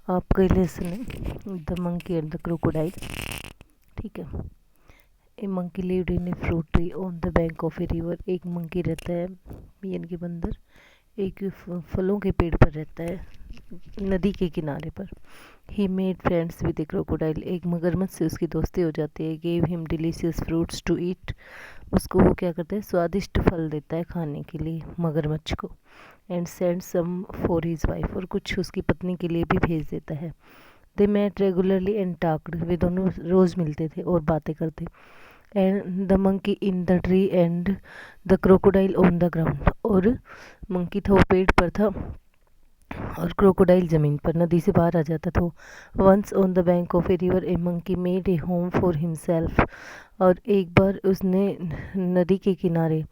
आपका लेसन है the monkey and the crocodile. ठीक है। A monkey lived in a fruit tree on the bank of a river. एक monkey रहता है यानी कि बंदर एक फलों के पेड़ पर रहता है नदी के किनारे पर। He made friends with a crocodile. एक मगरमच्छ से उसकी दोस्ती हो जाती है। Gave him delicious fruits to eat. उसको वो क्या करता है, स्वादिष्ट फल देता है खाने के लिए मगरमच्छ को। And send some for his wife. और कुछ उसकी पत्नी के लिए भी भेज देता है। They met regularly and talked. वे दोनों रोज़ मिलते थे और बातें करते। And the monkey in the tree and the crocodile on the ground. और मंकी था वो पेड़ पर था और क्रोकोडाइल ज़मीन पर नदी से बाहर आ जाता था। Once on the bank of a river a monkey made a home for himself. और एक बार उसने नदी के किनारे,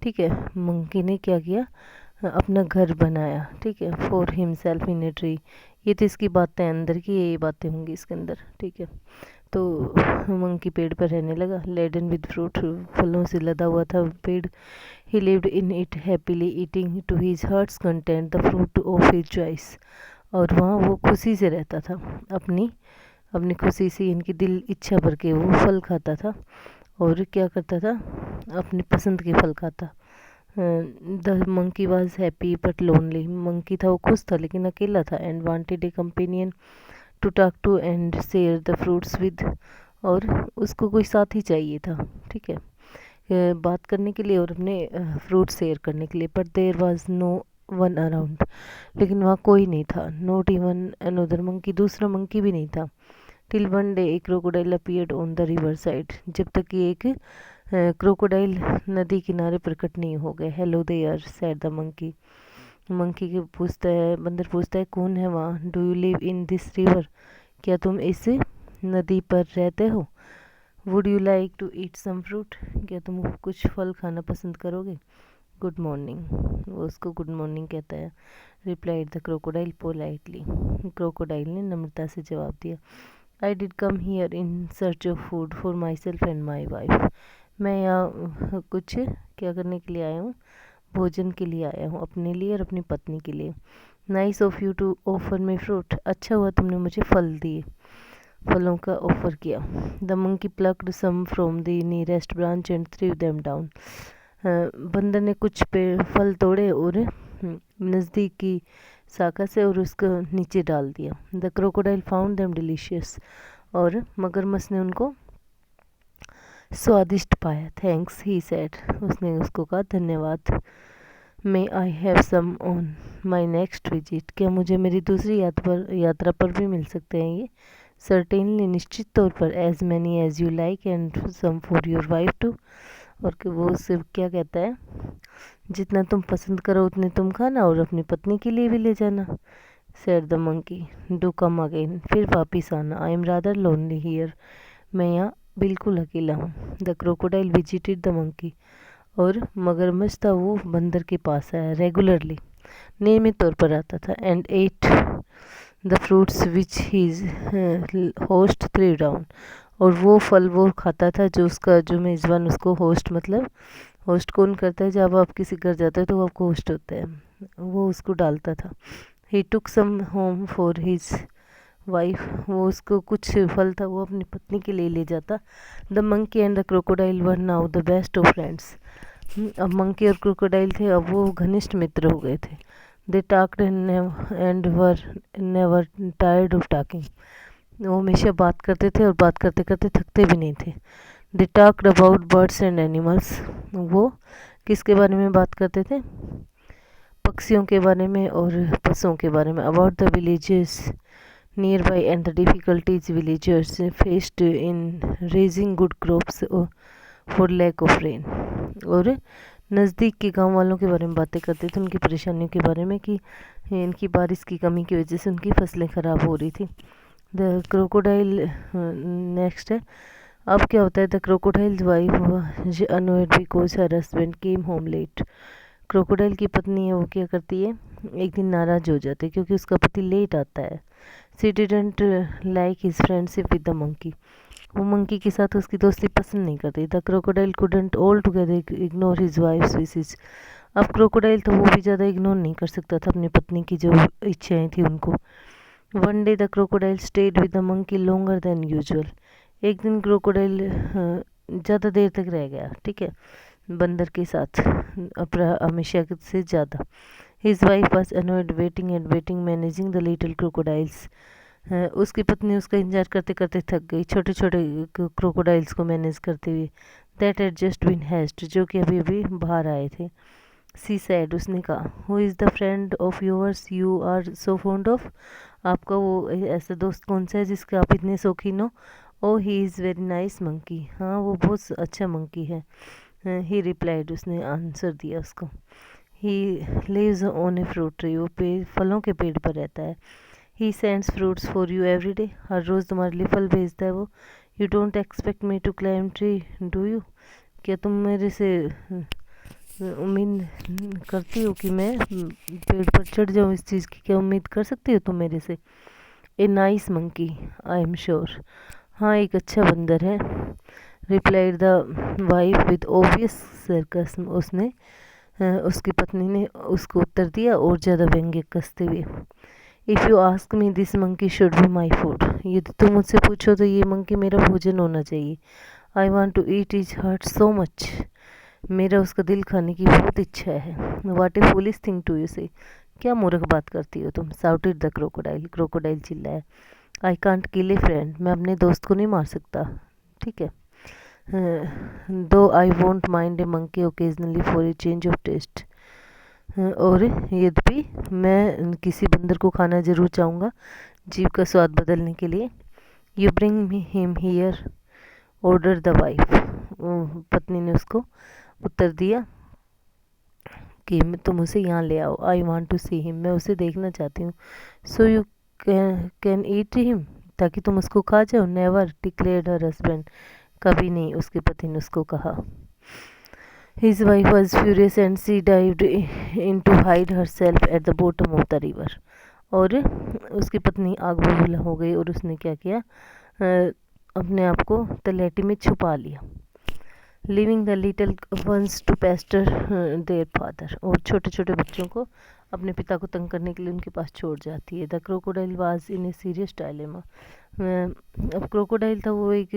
ठीक है, मंकी ने क्या किया, अपना घर बनाया। ठीक है, for himself in a tree. ये तो इसकी बातें अंदर की, ये बातें होंगी इसके अंदर। ठीक है, तो मंकी पेड़ पर रहने लगा। लेडन विद फ्रूट, फलों से लदा हुआ था पेड़। He lived in it happily eating to his heart's content the fruit of his choice. और वहाँ वो खुशी से रहता था, अपनी अपनी खुशी से, इनकी दिल इच्छा भर के वो फल खाता था। और क्या करता था, अपनी पसंद के फल खाता। The monkey was happy but lonely. Monkey था वो खुश था लेकिन अकेला था। And wanted a companion to talk to and share the fruits with. और उसको कोई साथी चाहिए था, ठीक है, बात करने के लिए और अपने फ्रूट शेयर करने के लिए। But there was no one around. लेकिन वहाँ कोई नहीं था। नॉट इवन अनदर मंकी, दूसरा मंकी भी नहीं था। Till one day a crocodile appeared on the river side. जब तक कि एक क्रोकोडाइल नदी किनारे प्रकट नहीं हो गए। Hello there said the monkey. Monkey के पूछता है, बंदर पूछता है, कौन है वहाँ। Do you live in this river. क्या तुम इस नदी पर रहते हो। Would you like to eat some fruit. क्या तुम कुछ फल खाना पसंद करोगे। गुड मॉर्निंग, वो उसको गुड मॉर्निंग कहता है। Replied the crocodile politely. Crocodile ने नम्रता से जवाब दिया। I did come here in search of food for my self and my wife. मैं यहाँ कुछ क्या करने के लिए आया हूँ, भोजन के लिए आया हूँ, अपने लिए और अपनी पत्नी के लिए। Nice of you to offer me fruit. अच्छा हुआ तुमने मुझे फल दिए, फलों का ऑफर किया। The monkey plucked some from the nearest branch and threw them down. बंदर ने कुछ पेड़ फल तोड़े और नज़दीक की शाखा से और उसको नीचे डाल दिया। The crocodile found them delicious. और मगरमच्छ ने उनको स्वादिष्ट पाया। थैंक्स ही सेड, उसने उसको कहा धन्यवाद। May I have some on my next visit. क्या मुझे मेरी दूसरी यात्रा पर भी मिल सकते हैं ये। सर्टेनली, निश्चित तौर पर। As many as you like and some for your wife too. और कि वो सिर्फ क्या कहता है, जितना तुम पसंद करो उतने तुम खाना और अपनी पत्नी के लिए भी ले जाना। Said the monkey, do come again. फिर वापिस आना। I am rather lonely here. मैं यहाँ बिल्कुल अकेला हूँ। The crocodile visited the monkey. और मगरमच्छ था वो बंदर के पास आया रेगुलरली, नियमित तौर पर आता था। And ate the fruits which his host threw down. और वो फल वो खाता था जो उसका जो मेज़बान उसको होस्ट, मतलब होस्ट कौन करता है, जब आप किसी घर जाते हो तो वो आपको होस्ट होता है, वो उसको डालता था। ही टुक सम होम फॉर हिज वाइफ। वो उसको कुछ फल था वो अपनी पत्नी के लिए ले जाता। The monkey and the crocodile were now the best of friends. अब मंकी और क्रोकोडाइल थे, अब वो घनिष्ठ मित्र हो गए थे। They talked and were never tired of talking. वो हमेशा बात करते थे और बात करते करते थकते भी नहीं थे। They talked about birds and animals. वो किसके बारे में बात करते थे, पक्षियों के बारे में और पशुओं के बारे में। About the villages nearby and the difficulties villagers faced in raising good crops for lack of rain. और नज़दीक के गांव वालों के बारे में बातें करते थे, उनकी परेशानियों के बारे में कि इनकी बारिश की कमी की वजह से उनकी फसलें ख़राब हो रही थी। द क्रोकोडाइल नेक्स्ट है। अब क्या होता है, the crocodile wife annoyed because her husband came home late. Crocodile की पत्नी है वो क्या करती है, एक दिन नाराज़ हो जाती है क्योंकि उसका पति लेट आता है। She didn't like his friendship with the monkey. वो मंकी के साथ उसकी दोस्ती पसंद नहीं करती। The crocodile couldn't all together ignore his wives wishes. अब क्रोकोडाइल तो वो भी ज़्यादा इग्नोर नहीं कर सकता था अपनी पत्नी की जो इच्छाएं थी उनको। One day the crocodile stayed with the monkey longer than usual. एक दिन क्रोकोडाइल ज़्यादा देर तक रह गया, ठीक है, बंदर के साथ, हमेशा से ज़्यादा। His wife was अनोयड waiting and waiting managing the little crocodiles. उसकी पत्नी उसका इंतजार करते करते थक गई, छोटे छोटे क्रोकोडाइल्स को मैनेज करते हुए। That had just been hatched, जो कि अभी अभी बाहर आए थे। सी सैड, उसने कहा, who is the friend of yours you are so fond of. आपका वो ऐसा दोस्त कौन सा है जिसके आप इतने शौकीन हो। Oh he is very nice monkey, हाँ वो बहुत अच्छा मंकी है। ही रिप्लाइड, उसने आंसर दिया उसको। He lives on a fruit tree, वो फलों के पेड़ पर रहता है। He sends fruits for you every day, हर रोज़ तुम्हारे लिए फल भेजता है वो। You don't expect me to climb tree do you, क्या तुम मेरे से उम्मीद करती हो कि मैं पेड़ पर चढ़ जाऊँ, इस चीज़ की क्या उम्मीद कर सकती हो तुम मेरे से। A nice monkey I am sure, हाँ एक अच्छा बंदर है। Replied the wife with obvious sarcasm, उसने उसकी पत्नी ने उसको उत्तर दिया और ज़्यादा व्यंग्य कसते हुए। If you ask me this monkey should be my food, यदि तुम मुझसे पूछो तो ये मंकी मेरा भोजन होना चाहिए। I want to eat his heart so much, मेरा उसका दिल खाने की बहुत इच्छा है। What a foolish thing to you say, क्या मूर्ख बात करती हो तुम। साउटेड द क्रोकोडाइल, क्रोकोडाइल चिल्लाया। I can't kill A friend, मैं अपने दोस्त को नहीं मार सकता, ठीक है। Though I won't mind a monkey occasionally for a change of taste, और यद्यपि मैं किसी बंदर को खाना जरूर चाहूँगा जीव का स्वाद बदलने के लिए। You bring me him here order the wife, पत्नी ने उसको उत्तर दिया कि तुम उसे यहाँ ले आओ। I want to see him, मैं उसे देखना चाहती हूँ। So you can eat him, ताकि तुम उसको खा जाओ। नेवर, डिक्लेयर्ड हर हस्बैंड, कभी नहीं, उसके पति ने उसको कहा। His wife was furious and she dived in to hide herself at the bottom of the river, और उसकी पत्नी आग बबूला हो गई और उसने क्या किया, अपने आप को तलहटी में छुपा लिया। Leaving the little ones to pester their father, और छोटे छोटे बच्चों को अपने पिता को तंग करने के लिए उनके पास छोड़ जाती है। The crocodile was in a serious dilemma, अब क्रोकोडाइल था वो एक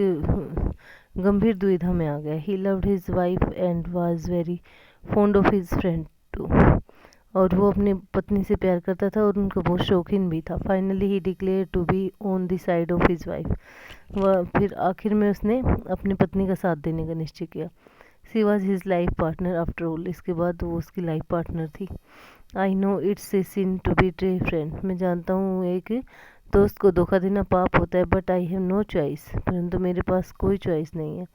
गंभीर दुविधा में आ गया। He loved his wife and was very fond of his friend too, और वो अपनी पत्नी से प्यार करता था और उनका बहुत शौकीन भी था। Finally he declare to be on the side of his wife, वह फिर आखिर में उसने अपनी पत्नी का साथ देने का निश्चय किया। She was his life partner after all, इसके बाद वो उसकी लाइफ पार्टनर थी। I know it's a sin to betray friend, मैं जानता हूँ एक दोस्त को धोखा देना पाप होता है, but I have no choice, परंतु मेरे पास कोई चॉइस नहीं है।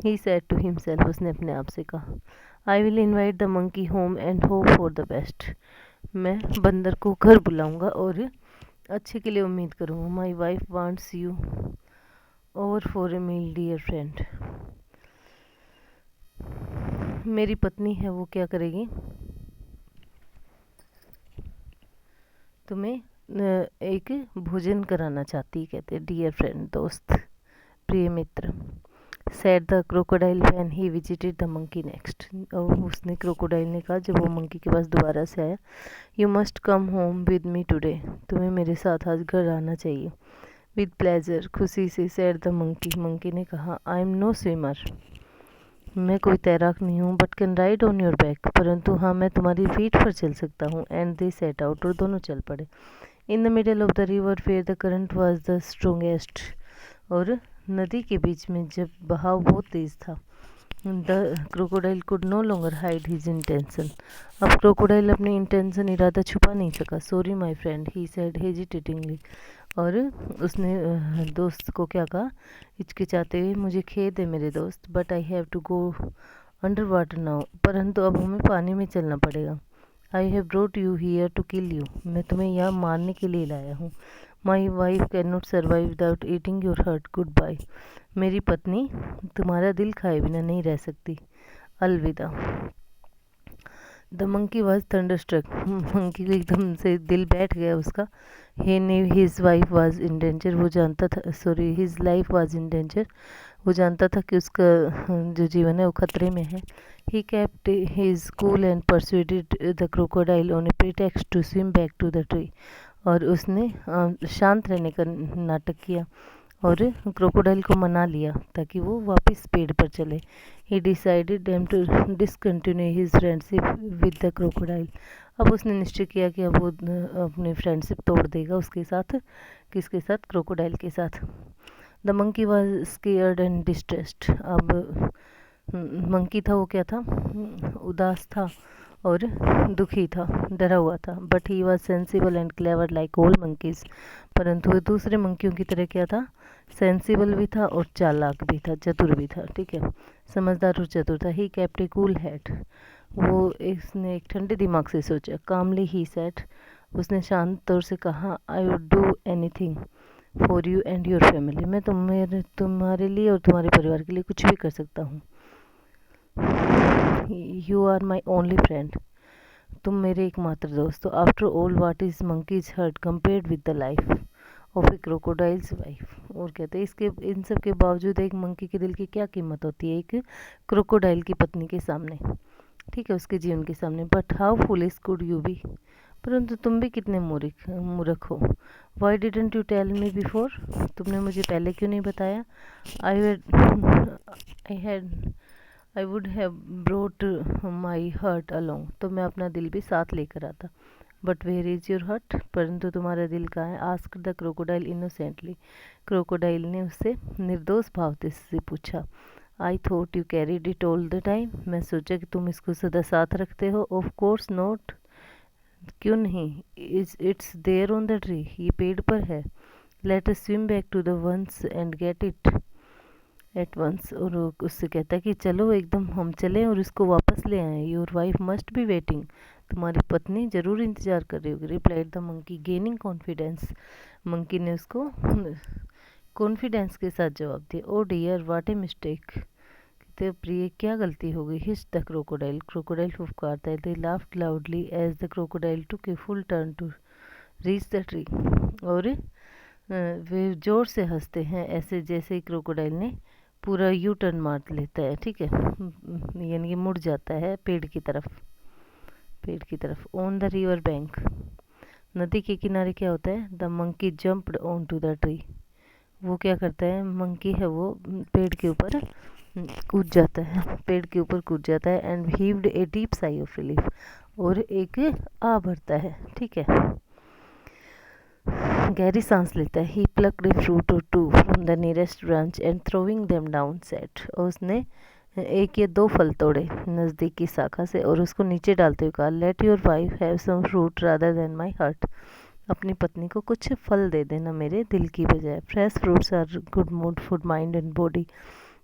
ही सेड टू हिमसेल्फ, उसने अपने आप से कहा। I will invite the monkey home and hope for the best, मैं बंदर को घर बुलाऊंगा और अच्छे के लिए उम्मीद करूँगा। My wife wants you over for a meal dear friend, मेरी पत्नी है वो क्या करेगी, तुम्हें एक भोजन कराना चाहती, कहते डियर फ्रेंड, दोस्त, प्रिय मित्र। Said the crocodile when he visited the monkey next, और उसने क्रोकोडाइल ने कहा जब वो मंकी के पास दोबारा से आया। You must come home with me today, तुम्हें मेरे साथ आज घर आना चाहिए। विद प्लेजर, खुशी से। सैड द मंकी, मंकी ने कहा। आई एम नो स्विमर, मैं कोई तैराक नहीं हूँ, but can ride on your back, परंतु हाँ मैं तुम्हारी पीठ पर चल सकता हूँ। एंड दे सेट आउट, और दोनों चल पड़े। In the middle of the river fair the current was the strongest, और नदी के बीच में जब बहाव बहुत तेज था। The crocodile could no longer hide his intention, अब क्रोकोडाइल अपनी इंटेंशन, इरादा छुपा नहीं सका। Sorry my friend, he said hesitatingly, और उसने दोस्त को क्या कहा, हिचकिचाते हुए, मुझे खेद है मेरे दोस्त, but I have to go under water now, परंतु अब हमें पानी में चलना पड़ेगा। I have brought you here to kill you, मैं तुम्हें यहाँ मारने के लिए लाया हूँ। My wife can not survive without eating your heart, goodbye, मेरी पत्नी तुम्हारा दिल खाए बिना नहीं रह सकती, अलविदा। The monkey was thunderstruck, monkey को एकदम से दिल बैठ गया उसका। He knew his wife was in danger, वो जानता था, sorry his life was in danger, वो जानता था कि उसका जो जीवन है वो खतरे में है। He kept his cool and persuaded the crocodile on a pretext to swim back to the tree, और उसने शांत रहने का नाटक किया और क्रोकोडाइल को मना लिया ताकि वो वापस पेड़ पर चले। He decided then to discontinue his friendship with the crocodile. अब उसने निश्चय किया कि अब वो अपनी फ्रेंडशिप तोड़ देगा उसके साथ। किसके साथ? क्रोकोडाइल के साथ। The monkey was scared and distressed. अब मंकी था वो क्या था? उदास था और दुखी था, डरा हुआ था। But he was sensible and clever like all monkeys. परंतु वो दूसरे मंकियों की तरह क्या था? सेंसिबल भी था और चालाक भी था, चतुर भी था। ठीक है, समझदार और चतुर था। He kept A cool head. वो इसने एक ठंडे दिमाग से सोचा। कामली ही सेड। उसने शांत तौर से कहा, I would do anything for you and your family. मैं तुम्हारे लिए और तुम्हारे परिवार के लिए कुछ भी कर सकता हूँ। You are my only friend. तुम मेरे एकमात्र दोस्त हो। After all what is monkey's heart compared with the life of a crocodile's wife. और कहते हैं इसके इन सब के बावजूद एक मंकी के दिल की क्या कीमत होती है एक क्रोकोडाइल की पत्नी के सामने। ठीक है, उसके जीवन के सामने। But how foolish could you be. परंतु तुम भी कितने मूर्ख हो। Why didn't you tell me before. तुमने मुझे पहले क्यों नहीं बताया। I would have brought my heart along. तो मैं अपना दिल भी साथ लेकर आता। But where is your heart. परंतु तुम्हारा दिल कहाँ है। Asked the crocodile innocently. Crocodile ने उससे निर्दोष भाव से पूछा। I thought you carried it all the time. मैं सोचा कि तुम इसको सदा साथ रखते हो। Of course not. क्यों नहीं। It's there on the tree. ये पेड़ पर है। Let us swim back to the ones and get it at once. और उससे कहता है कि चलो एकदम हम चलें और इसको वापस ले आएं। Your wife must be waiting. तुम्हारी पत्नी ज़रूर इंतज़ार कर रही होगी। Replied the monkey gaining confidence. मंकी ने उसको कॉन्फिडेंस के साथ जवाब दिया। Oh dear what a mistake. कहते प्रिय क्या गलती हो गई। Hissed the crocodile. क्रोकोडाइल फुफकारता है। They laughed loudly as the crocodile took a full turn to reach the tree. और वे जोर से हंसते हैं ऐसे जैसे ही क्रोकोडाइल ने पूरा यू टर्न मार लेता है। ठीक है, यानी कि मुड़ जाता है पेड़ की तरफ। पेड़ की तरफ। On the river bank. नदी के किनारे क्या होता है। The monkey jumped on to the tree. वो क्या करता है, मंकी है वो पेड़ के ऊपर कूद जाता है। पेड़ के ऊपर कूद जाता है। And heaved a deep sigh of relief. और एक आ भरता है। ठीक है, गहरी सांस लेता है। He plucked a fruit or two from the nearest branch and throwing them down said. और उसने एक या दो फल तोड़े नज़दीक की शाखा से और उसको नीचे डालते हुए कहा, let your wife have some fruit rather than my heart. अपनी पत्नी को कुछ फल दे देना मेरे दिल की बजाय। Fresh fruits are good mood for mind and body.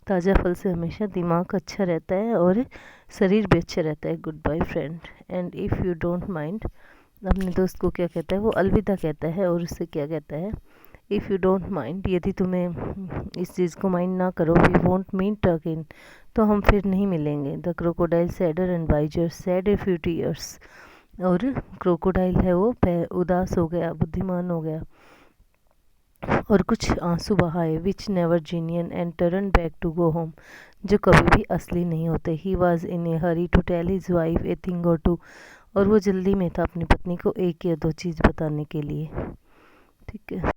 ताज़ा फल से हमेशा दिमाग अच्छा रहता है और शरीर भी अच्छा रहता है। Goodbye friend and if you don't mind. अपने दोस्त को क्या कहता है, वो अलविदा कहता है और उससे क्या कहता है, इफ़ यू डोंट माइंड। यदि तुम्हें इस चीज़ को माइंड ना करो, वी वोंट मीट अगेन। तो हम फिर नहीं मिलेंगे। The crocodile sadder and wiser said a few tears. और क्रोकोडाइल है वो उदास हो गया, बुद्धिमान हो गया और कुछ आंसू बहाए। Which never genuine and turn back to go home. जो कभी भी असली नहीं होते। He was in a hurry to tell his wife a thing or two. और वो जल्दी में था अपनी पत्नी को एक या दो चीज़ बताने के लिए। ठीक है।